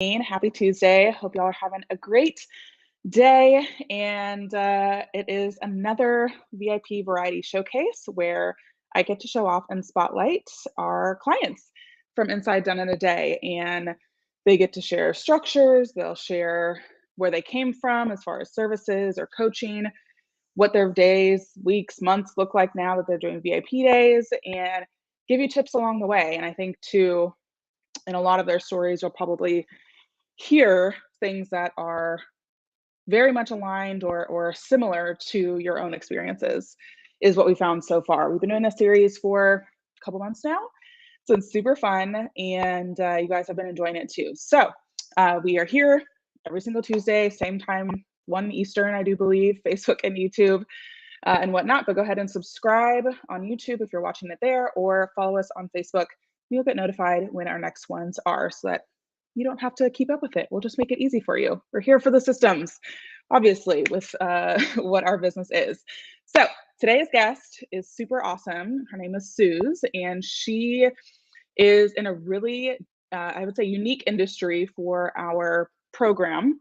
Happy Tuesday. Hope y'all are having a great day. And it is another VIP variety showcase where I get to show off and spotlight our clients from Inside Done in a Day. And they get to share structures, they'll share where they came from as far as services or coaching, what their days, weeks, months look like now that they're doing VIP days, and give you tips along the way. And I think, too, in a lot of their stories, you'll probably hear things that are very much aligned or similar to your own experiences, is what we found so far. We've been doing this series for a couple months now, so it's super fun, and you guys have been enjoying it too. So we are here every single Tuesday, same time, 1 Eastern, I do believe, Facebook and YouTube and whatnot. But go ahead and subscribe on YouTube if you're watching it there, or follow us on Facebook. You'll get notified when our next ones are, so that you don't have to keep up with it. We'll just make it easy for you. We're here for the systems, obviously, with what our business is. So today's guest is super awesome. Her name is Suze, and she is in a really, I would say, unique industry for our program.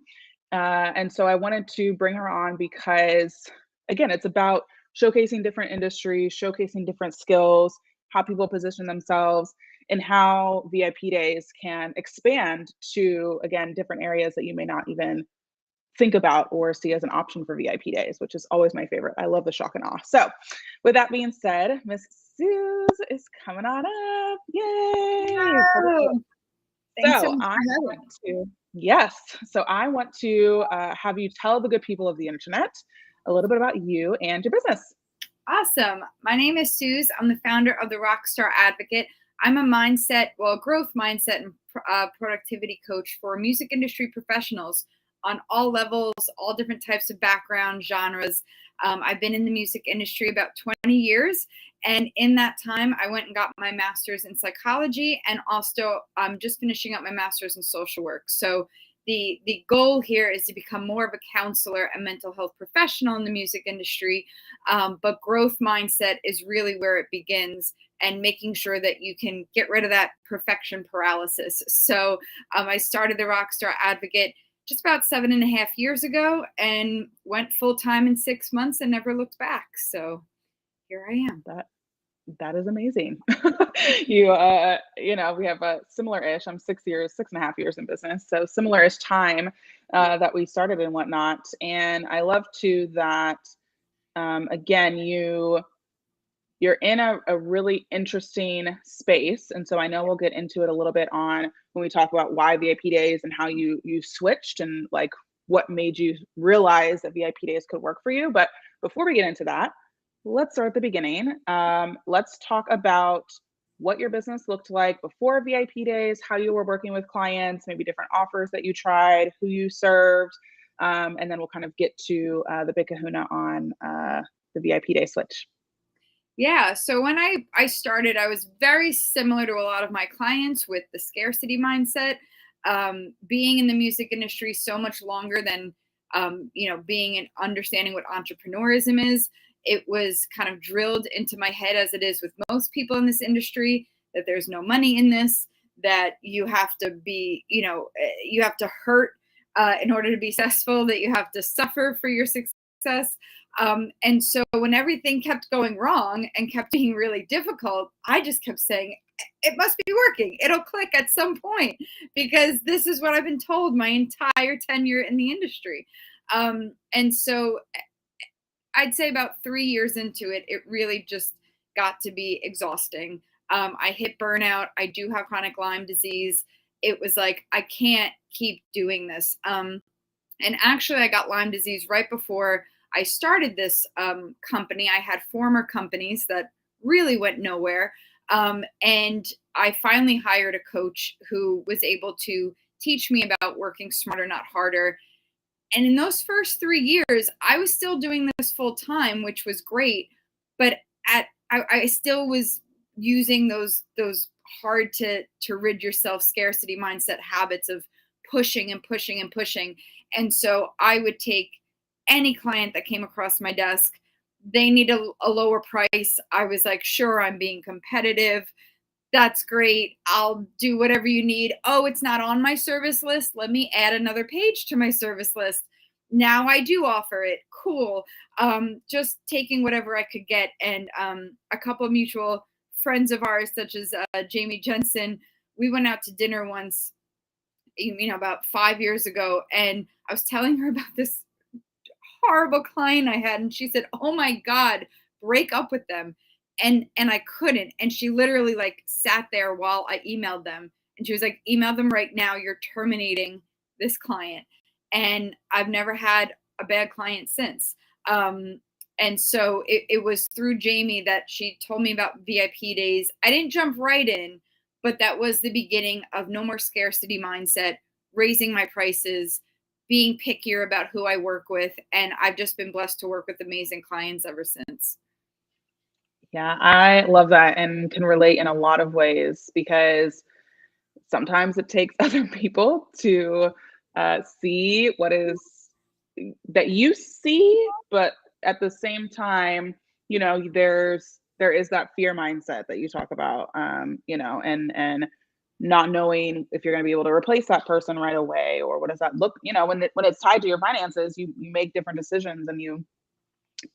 And so I wanted to bring her on because, again, it's about showcasing different industries, showcasing different skills, how people position themselves, and how VIP days can expand to, again, different areas that you may not even think about or see as an option for VIP days, which is always my favorite. I love the shock and awe. So with that being said, Miss Suze is coming on up. Yay! Hello. Thanks so much for having me. Yes. So I want to have you tell the good people of the internet a little bit about you and your business. Awesome. My name is Suze. I'm the founder of the Rockstar Advocate. I'm a growth mindset and productivity coach for music industry professionals on all levels, all different types of background, genres. I've been in the music industry about 20 years. And in that time, I went and got my master's in psychology, and also I'm just finishing up my master's in social work. So the goal here is to become more of a counselor and mental health professional in the music industry. But growth mindset is really where it begins, and making sure that you can get rid of that perfection paralysis. So I started the Rockstar Advocate just about 7.5 years ago and went full-time in 6 months and never looked back. So here I am. That is amazing. You know, we have a similar-ish. I'm 6.5 years in business, so similar-ish time that we started and whatnot. And I love too that again, you're in a really interesting space. And so I know we'll get into it a little bit on when we talk about why VIP days and how you switched and like what made you realize that VIP days could work for you. But before we get into that, let's start at the beginning. Let's talk about what your business looked like before VIP days, how you were working with clients, maybe different offers that you tried, who you served, and then we'll kind of get to the big kahuna on the VIP day switch. Yeah, so when I started, I was very similar to a lot of my clients with the scarcity mindset. Being in the music industry so much longer than being and understanding what entrepreneurism is, it was kind of drilled into my head, as it is with most people in this industry, that there's no money in this, that you have to be, you have to hurt in order to be successful, that you have to suffer for your success. And so when everything kept going wrong and kept being really difficult, I just kept saying, it must be working. It'll click at some point, because this is what I've been told my entire tenure in the industry. And so I'd say about 3 years into it, it really just got to be exhausting. I hit burnout. I do have chronic Lyme disease. It was like, I can't keep doing this. And actually, I got Lyme disease right before I started this company. I had former companies that really went nowhere. And I finally hired a coach who was able to teach me about working smarter, not harder. And in those first 3 years, I was still doing this full time, which was great. But I still was using those hard to rid yourself scarcity mindset habits of pushing and pushing and pushing. And so I would take any client that came across my desk. They need a lower price. I was like, sure, I'm being competitive. That's great. I'll do whatever you need. Oh, it's not on my service list. Let me add another page to my service list. Now I do offer it. Cool. Just taking whatever I could get. And a couple of mutual friends of ours, such as Jamie Jensen, we went out to dinner once, about 5 years ago. And I was telling her about this horrible client I had, and she said, "Oh my God, break up with them." And I couldn't. And she literally like sat there while I emailed them, and she was like, "Email them right now. You're terminating this client." And I've never had a bad client since. And so it was through Jamie that she told me about VIP days. I didn't jump right in, but that was the beginning of no more scarcity mindset, raising my prices, being pickier about who I work with. And I've just been blessed to work with amazing clients ever since. Yeah, I love that and can relate in a lot of ways because sometimes it takes other people to see what is that you see, but at the same time, there is that fear mindset that you talk about, and not knowing if you're going to be able to replace that person right away, or what does that look, when it's tied to your finances, you make different decisions, and you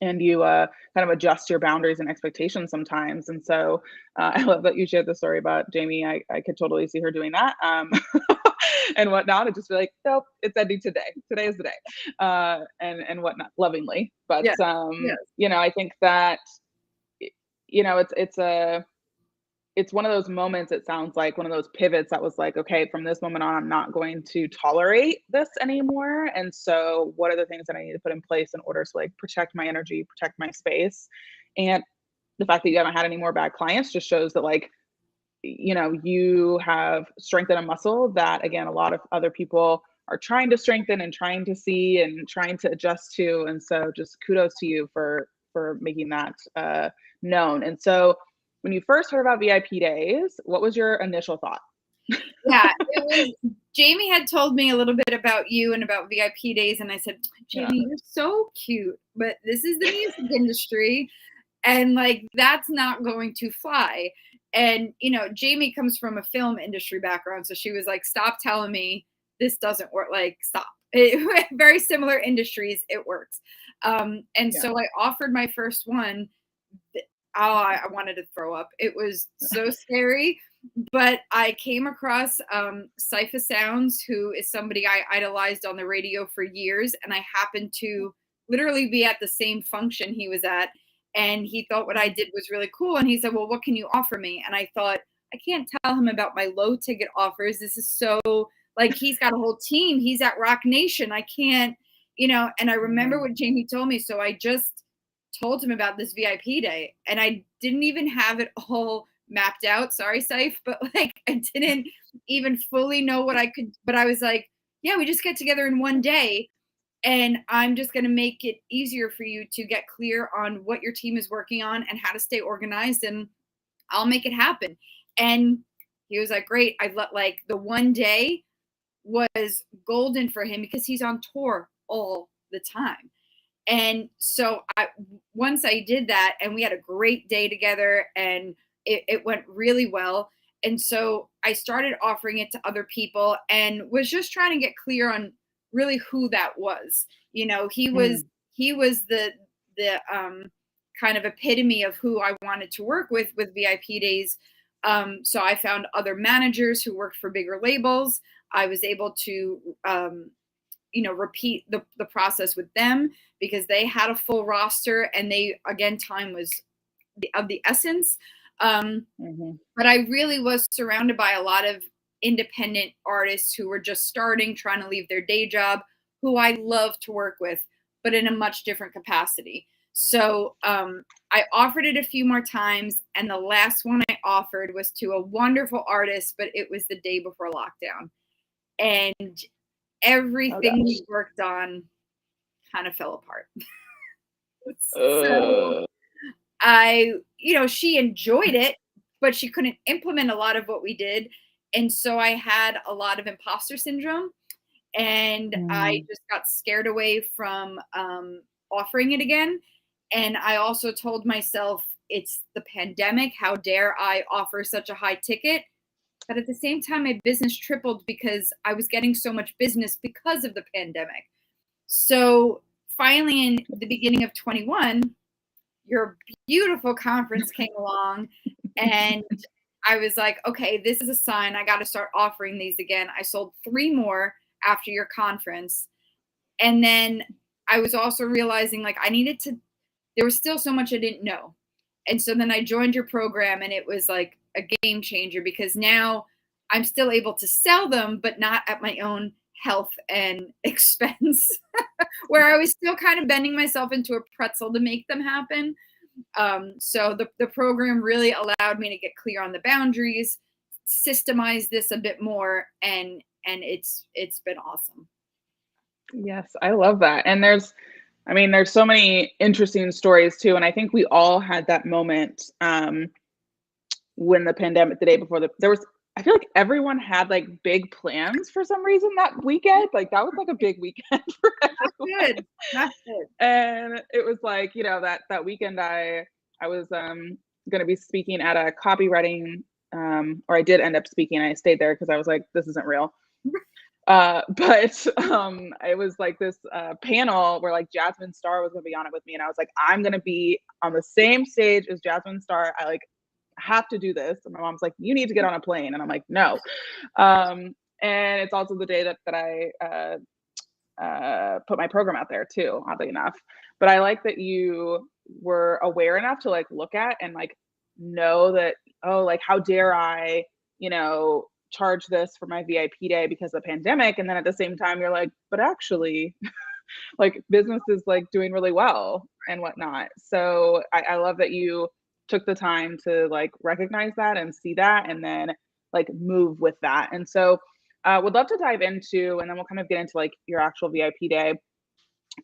kind of adjust your boundaries and expectations sometimes. And so I love that you shared the story about Jamie. I could totally see her doing that, and whatnot, and just be like, nope, it's ending today. Today is the day, and whatnot, lovingly. But Yeah. Yes. I think that it's one of those moments, it sounds like one of those pivots that was like, okay, from this moment on, I'm not going to tolerate this anymore. And so what are the things that I need to put in place in order to like protect my energy, protect my space? And the fact that you haven't had any more bad clients just shows that like, you have strengthened a muscle that again, a lot of other people are trying to strengthen and trying to see and trying to adjust to. And so just kudos to you for making that known. And so when you first heard about VIP days, what was your initial thought? Yeah, it was Jamie had told me a little bit about you and about VIP days, and I said, Yeah. "Jamie, you're so cute, but this is the music industry, and like that's not going to fly." And Jamie comes from a film industry background, so she was like, "Stop telling me this doesn't work. Like, stop." Very similar industries, it works. And Yeah. so I offered my first one. Oh, I wanted to throw up. It was so scary. But I came across Cypher Sounds, who is somebody I idolized on the radio for years. And I happened to literally be at the same function he was at. And he thought what I did was really cool. And he said, "Well, what can you offer me?" And I thought, I can't tell him about my low ticket offers. This is so like he's got a whole team. He's at Rock Nation. I can't, and I remember Mhm. what Jamie told me. So I just told him about this VIP day, and I didn't even have it all mapped out. Sorry, Saif, but like I didn't even fully know what I could. But I was like, yeah, we just get together in one day, and I'm just going to make it easier for you to get clear on what your team is working on and how to stay organized, and I'll make it happen. And he was like, great. I let like the one day was golden for him because he's on tour all the time. And so once I did that, and we had a great day together, and it went really well. And so I started offering it to other people and was just trying to get clear on really who that was. He was Mm. the kind of epitome of who I wanted to work with VIP days. So I found other managers who worked for bigger labels. I was able to repeat the process with them because they had a full roster, and they again, time was of the essence. Mhm. But I really was surrounded by a lot of independent artists who were just starting, trying to leave their day job, who I love to work with, but in a much different capacity. So I offered it a few more times, and the last one I offered was to a wonderful artist, but it was the day before lockdown, and Oh everything gosh. we worked on kind of fell apart. So Uh, she enjoyed it, but she couldn't implement a lot of what we did. And so I had a lot of imposter syndrome, and I mm, just got scared away from offering it again. And I also told myself it's the pandemic. How dare I offer such a high ticket? But at the same time, my business tripled because I was getting so much business because of the pandemic. So finally, in the beginning of 21, your beautiful conference came along, and I was like, okay, this is a sign. I got to start offering these again. I sold 3 more after your conference. And then I was also realizing like I needed to, there was still so much I didn't know. And so then I joined your program, and it was like a game changer because now I'm still able to sell them, but not at my own health and expense, where I was still kind of bending myself into a pretzel to make them happen. So the program really allowed me to get clear on the boundaries, systemize this a bit more, and it's been awesome. Yes, I love that. And there's so many interesting stories too. And I think we all had that moment when the pandemic, the day before there was, I feel like everyone had like big plans for some reason that weekend. Like that was like a big weekend for That's everyone. good. That's good. And it was like, that weekend I was gonna be speaking at a copywriting or I did end up speaking. I stayed there because I was like, this isn't real. But it was like this panel where like Jasmine Star was gonna be on it with me, and I was like, I'm gonna be on the same stage as Jasmine Star. I like have to do this. And my mom's like, you need to get on a plane, and I'm like, no. And it's also the day that I put my program out there too, oddly enough. But I like that you were aware enough to like look at and like know that, oh, like how dare I, charge this for my VIP day because of the pandemic. And then at the same time, you're like, but actually, like business is like doing really well and whatnot. So I love that you took the time to like recognize that and see that and then like move with that. And so would love to dive into, and then we'll kind of get into like your actual VIP day,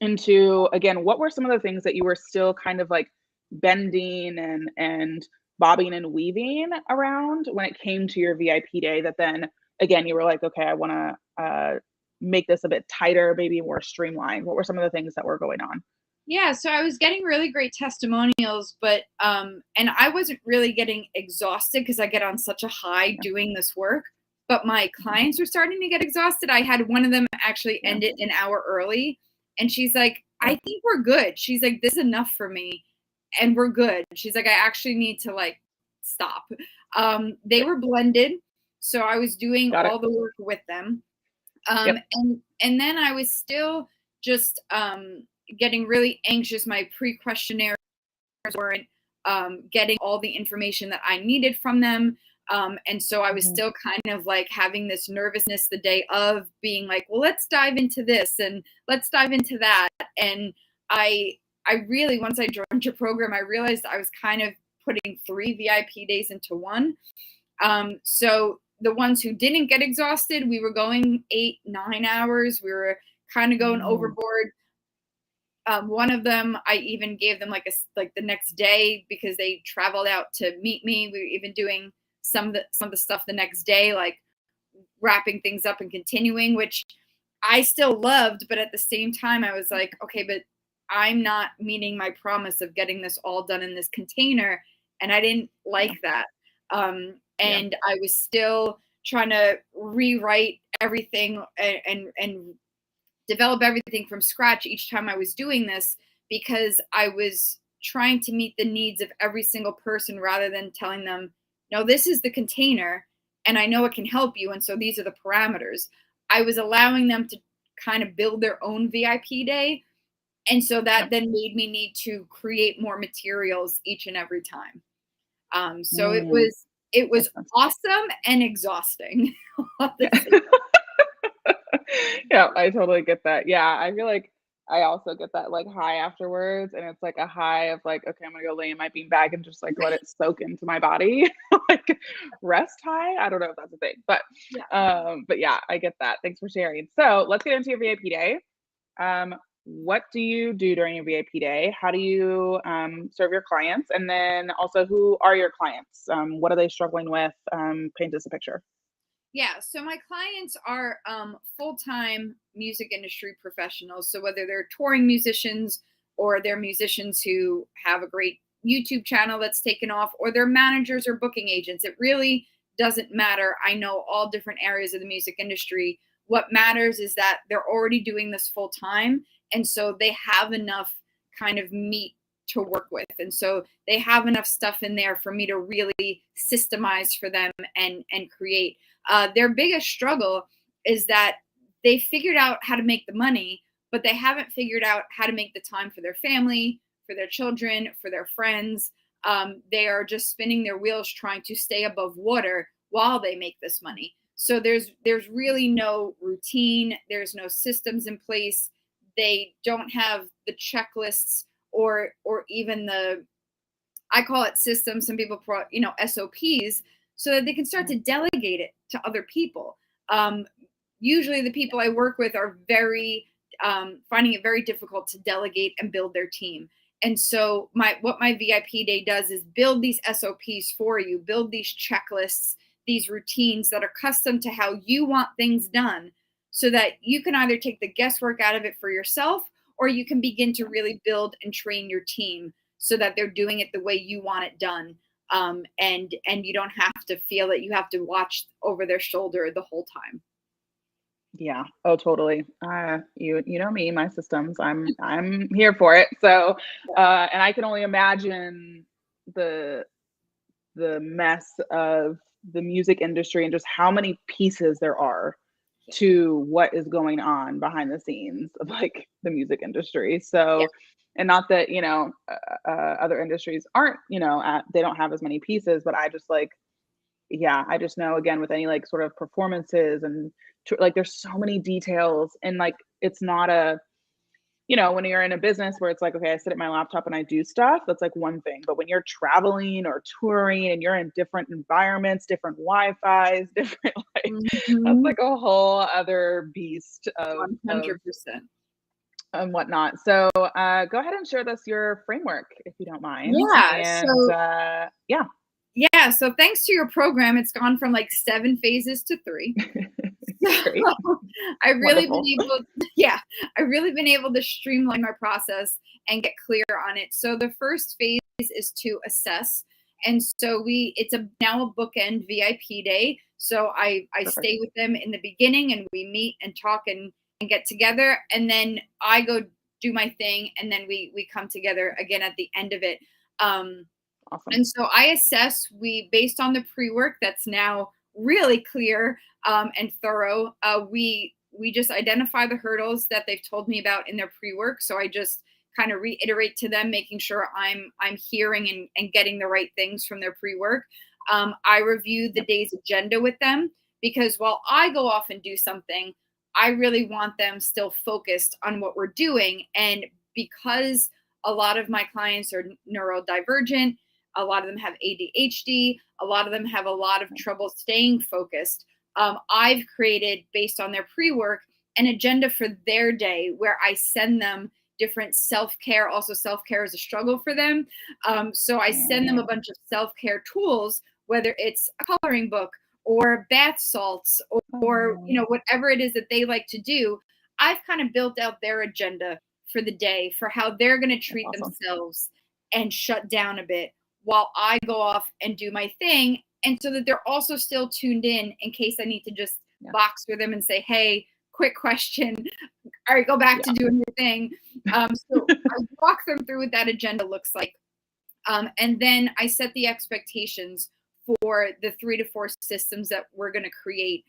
into again, what were some of the things that you were still kind of like bending and bobbing and weaving around when it came to your VIP day that then again you were like, okay, I want to make this a bit tighter, maybe more streamlined. What were some of the things that were going on? Yeah, so I was getting really great testimonials, but and I wasn't really getting exhausted because I get on such a high doing this work. But my clients were starting to get exhausted. I had one of them actually Yeah. end it an hour early, and she's like, "I think we're good." She's like, "This is enough for me, and we're good." She's like, "I actually need to like stop." They were blended, so I was doing Got it. all the work with them, Yep. and then I was still just getting really anxious. My pre-questionnaires weren't getting all the information that I needed from them. And so I was Mhm. still kind of like having this nervousness the day of, being like, well, let's dive into this and let's dive into that. And I really, once I joined your program, I realized I was kind of putting 3 VIP days into one. So the ones who didn't get exhausted, we were going 8, 9 hours. We were kind of going Mm. overboard. One of them, I even gave them like the next day because they traveled out to meet me. We were even doing some of the stuff the next day, like wrapping things up and continuing, which I still loved. But at the same time, I was like, okay, but I'm not meeting my promise of getting this all done in this container, and I didn't Yeah. like that. Yeah. And I was still trying to rewrite everything and develop everything from scratch each time I was doing this, because I was trying to meet the needs of every single person rather than telling them, no, this is the container and I know it can help you. And so these are the parameters. I was allowing them to kind of build their own VIP day. And so that Yep. then made me need to create more materials each and every time. So Mm. it was Makes sense. awesome and exhausting. Yeah. Yeah, I totally get that. Yeah, I feel like I also get that like high afterwards, and it's like a high of like, okay, I'm gonna go lay in my bean bag and just like let it soak into my body, like rest high. I don't know if that's a thing, Yeah. but yeah, I get that. Thanks for sharing. So let's get into your VIP day. What do you do during your VIP day? How do you serve your clients? And then also, who are your clients? What are they struggling with? Paint us a picture. Yeah, so my clients are full-time music industry professionals. So whether they're touring musicians or they're musicians who have a great, YouTube channel that's taken off, or they're managers or booking agents. It really doesn't matter. I know all different areas of the music industry. What matters is that they're already doing this full time. And so they have enough kind of meat to work with. And so they have enough stuff in there for me to really systemize for them and create. Their biggest struggle is that they figured out how to make the money, but they haven't figured out how to make the time for their family, for their children, for their friends. They are just spinning their wheels trying to stay above water while they make this money. So there's really no routine. There's no systems in place. They don't have the checklists or even the, I call it systems. Some people call it, SOPs, so that they can start to delegate it to other people. Usually the people I work with are finding it very difficult to delegate and build their team. And so what my VIP day does is build these SOPs for you, build these checklists, these routines that are custom to how you want things done, so that you can either take the guesswork out of it for yourself, or you can begin to really build and train your team so that they're doing it the way you want it done. And you don't have to feel that you have to watch over their shoulder the whole time. Yeah. Oh, totally. You know me, my systems. I'm here for it. So, and I can only imagine the mess of the music industry and just how many pieces there are to what is going on behind the scenes of like the music industry. So, and not that, other industries aren't, they don't have as many pieces, but I just like, yeah, I just know, again, with any like sort of performances and like there's so many details, and like it's not a, when you're in a business where it's like, okay, I sit at my laptop and I do stuff, that's like one thing. But when you're traveling or touring and you're in different environments, different Wi-Fi's, different like that's like a whole other beast of 100%. And whatnot. So go ahead and share us your framework if you don't mind. Yeah. And yeah. Yeah. So thanks to your program, it's gone from like 7 phases to 3. Great. I've really been able to streamline my process and get clear on it. So the first phase is to assess. And so it's now a bookend VIP day. So I stay with them in the beginning and we meet and talk and get together. And then I go do my thing. And then we come together again at the end of it. Awesome. And so I assess, based on the pre-work that's now really clear and thorough, we just identify the hurdles that they've told me about in their pre-work. So I just kind of reiterate to them, making sure I'm hearing and getting the right things from their pre-work. I review the day's agenda with them, because while I go off and do something, I really want them still focused on what we're doing. And because a lot of my clients are neurodivergent, a lot of them have ADHD, a lot of them have a lot of trouble staying focused. I've created, based on their pre-work, an agenda for their day where I send them different self-care. Also, self-care is a struggle for them. So I send them a bunch of self-care tools, whether it's a coloring book or bath salts or whatever it is that they like to do. I've kind of built out their agenda for the day, for how they're going to treat themselves and shut down a bit while I go off and do my thing. And so that they're also still tuned in case I need to just box with them and say, hey, quick question. All right, go back to doing your thing. So I walk them through what that agenda looks like. And then I set the expectations for the 3 to 4 systems that we're going to create,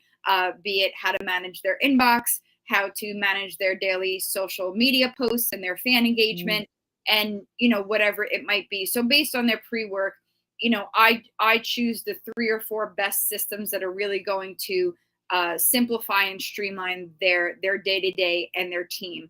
be it how to manage their inbox, how to manage their daily social media posts and their fan engagement, and, whatever it might be. So based on their pre-work, I choose the 3 or 4 best systems that are really going to simplify and streamline their day-to-day and their team.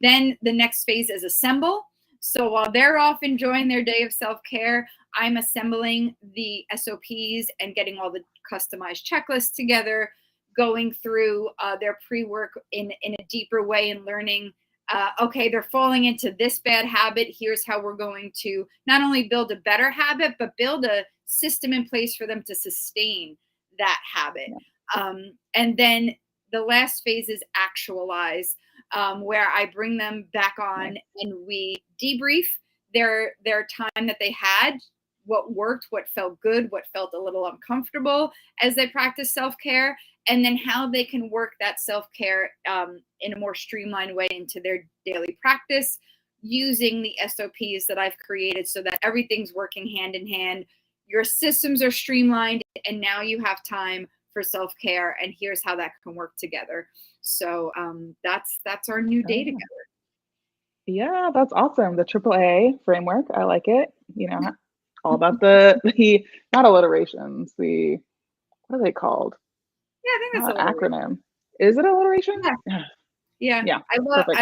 Then the next phase is assemble. So while they're off enjoying their day of self-care, I'm assembling the SOPs and getting all the customized checklists together, going through their pre-work in a deeper way and learning, okay, they're falling into this bad habit. Here's how we're going to not only build a better habit, but build a system in place for them to sustain that habit. And then the last phase is actualize, where I bring them back on and we debrief their time that they had, what worked, what felt good, what felt a little uncomfortable as they practice self-care, and then how they can work that self-care in a more streamlined way into their daily practice using the SOPs that I've created so that everything's working hand in hand. Your systems are streamlined, and now you have time for self-care, and here's how that can work together. So that's our new day together. Yeah, that's awesome. The AAA framework, I like it. You know, all about the not alliterations. What are they called? Yeah, I think that's Not alliteration. acronym. Is it alliteration? Yeah. Yeah. Yeah. I love Perfect.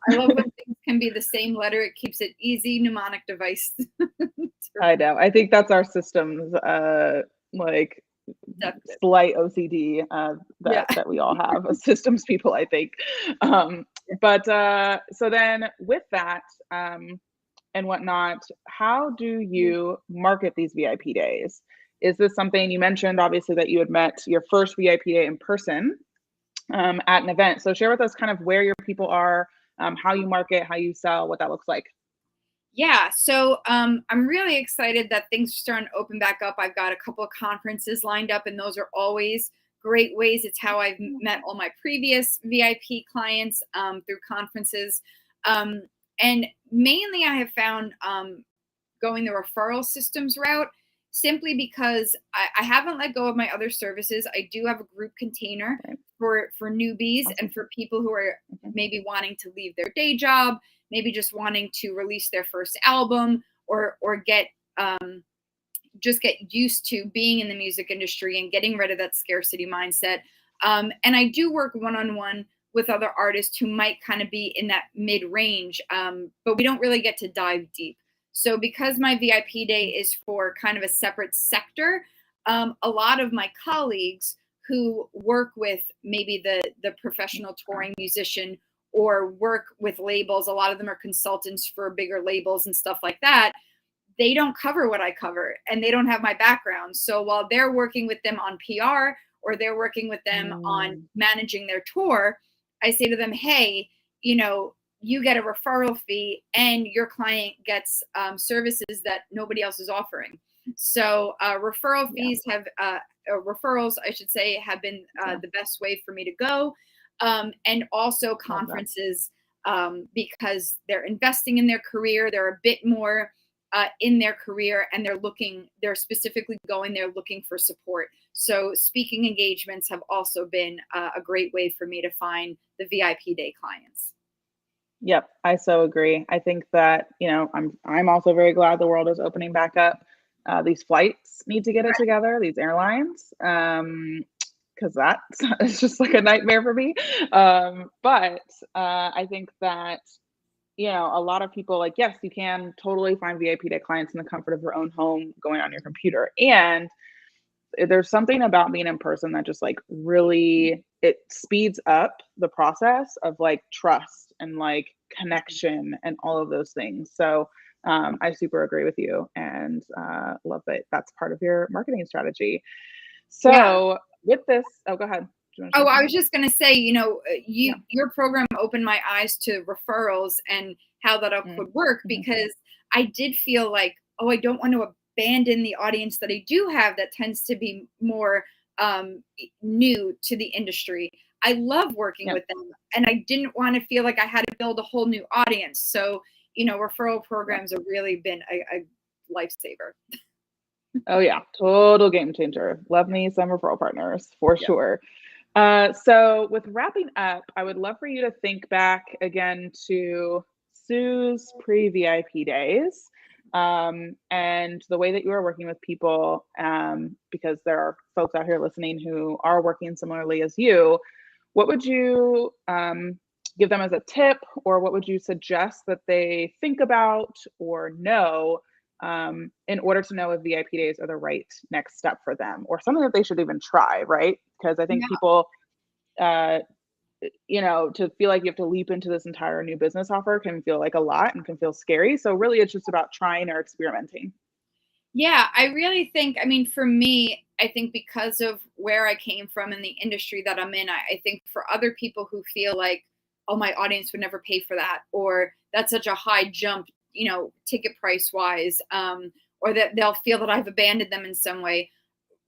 I love when things can be the same letter. It keeps it easy mnemonic device. I know. I think that's our systems like Definitely. slight OCD that we all have as systems people, I think. But so then with that and whatnot, how do you market these VIP days? Is this something you mentioned, obviously, that you had met your first VIP day in person at an event? So share with us kind of where your people are, how you market, how you sell, what that looks like. Yeah, so I'm really excited that things are starting to open back up. I've got a couple of conferences lined up, and those are always great ways. It's how I've met all my previous VIP clients through conferences. And mainly I have found going the referral systems route simply because I haven't let go of my other services. I do have a group container for newbies and for people who are maybe wanting to leave their day job, maybe just wanting to release their first album or get just get used to being in the music industry and getting rid of that scarcity mindset. And I do work one-on-one with other artists who might kind of be in that mid-range, but we don't really get to dive deep. So because my VIP day is for kind of a separate sector, a lot of my colleagues who work with maybe the professional touring musician or work with labels, a lot of them are consultants for bigger labels and stuff like that, they don't cover what I cover and they don't have my background. So while they're working with them on PR or they're working with them on managing their tour, I say to them, hey, you get a referral fee and your client gets services that nobody else is offering. So referral fees referrals, I should say, have been the best way for me to go. And also conferences because they're investing in their career. They're a bit more in their career and they're specifically going there looking for support. So speaking engagements have also been a great way for me to find the VIP day clients. Yep, I so agree. I think that, I'm also very glad the world is opening back up. These flights need to get it together, these airlines, because that is just like a nightmare for me. But I think that, a lot of people yes, you can totally find VIP day clients in the comfort of your own home going on your computer. And there's something about being in person that just really, it speeds up the process of trust and connection and all of those things. So I super agree with you and love that that's part of your marketing strategy. So with this, go ahead. I was just going to say, your program opened my eyes to referrals and how that could work because I did feel like, I don't want to abandon the audience that I do have that tends to be more new to the industry. I love working with them and I didn't want to feel like I had to build a whole new audience. So, referral programs have really been a lifesaver. Oh yeah, total game changer. Love me some referral partners for sure. So with wrapping up, I would love for you to think back again to Sue's pre-VIP days and the way that you are working with people, because there are folks out here listening who are working similarly as you. What would you give them as a tip, or what would you suggest that they think about or know in order to know if VIP days are the right next step for them, or something that they should even try, right? Because I think people, to feel like you have to leap into this entire new business offer can feel like a lot and can feel scary. So really it's just about trying or experimenting. Yeah, I really think, for me, I think because of where I came from in the industry that I'm in, I think for other people who feel like, oh, my audience would never pay for that, or that's such a high jump ticket price wise, or that they'll feel that I've abandoned them in some way.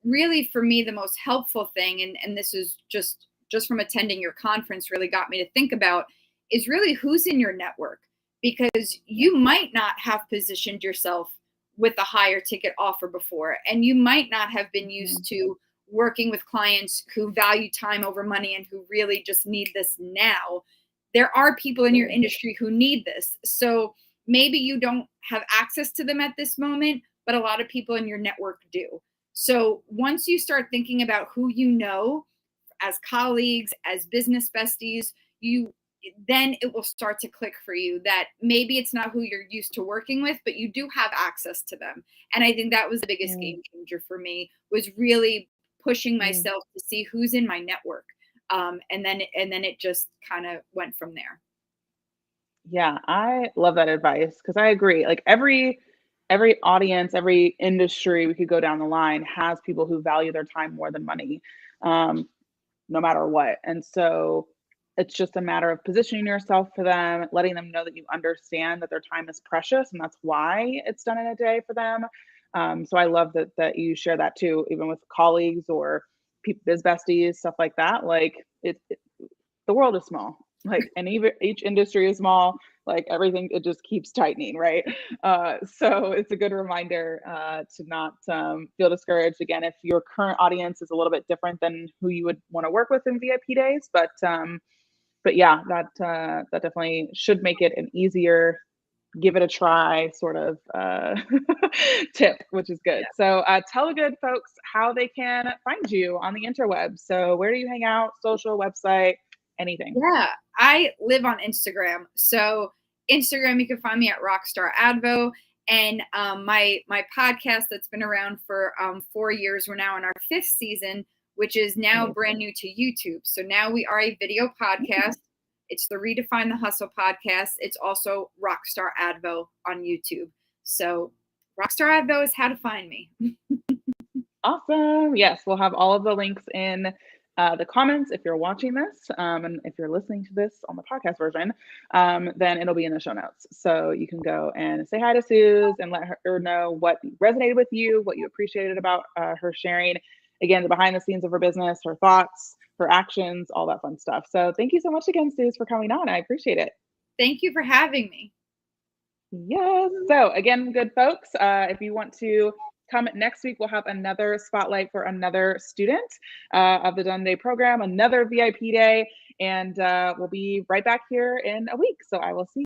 Really, for me, the most helpful thing, and this is just from attending your conference, really got me to think about, is really who's in your network, because you might not have positioned yourself with a higher ticket offer before, and you might not have been used to working with clients who value time over money and who really just need this now. There are people in your industry who need this. So maybe you don't have access to them at this moment, but a lot of people in your network do. So once you start thinking about who you know as colleagues, as business besties, then it will start to click for you that maybe it's not who you're used to working with, but you do have access to them. And I think that was the biggest game changer for me, was really pushing myself to see who's in my network. And then it just kind of went from there. Yeah, I love that advice because I agree. Like every audience, every industry we could go down the line has people who value their time more than money, no matter what. And so it's just a matter of positioning yourself for them, letting them know that you understand that their time is precious and that's why it's done in a day for them. So I love that you share that too, even with colleagues or biz besties, stuff like that. Like the world is small, like, and even each industry is small, like everything, it just keeps tightening, right? So it's a good reminder to not feel discouraged. Again, if your current audience is a little bit different than who you would want to work with in VIP days, but yeah, that definitely should make it an easier, give it a try sort of tip, which is good. So tell the good folks how they can find you on the interweb. So where do you hang out? Social, website, anything? Yeah, I live on Instagram. So Instagram, you can find me at Rockstar Advo. And my podcast that's been around for 4 years. We're now in our 5th season, which is now brand new to YouTube. So now we are a video podcast. It's the Redefine the Hustle podcast. It's also Rockstar Advo on YouTube. So Rockstar Advo is how to find me. Awesome. Yes, we'll have all of the links in the comments if you're watching this. And if you're listening to this on the podcast version, then it'll be in the show notes. So you can go and say hi to Suze and let her know what resonated with you, what you appreciated about her sharing. Again, the behind the scenes of her business, her thoughts, her actions, all that fun stuff. So thank you so much again, Suze, for coming on. I appreciate it. Thank you for having me. Yes. So again, good folks, if you want to come next week, we'll have another spotlight for another student of the Done Day program, another VIP day, and we'll be right back here in a week. So I will see you.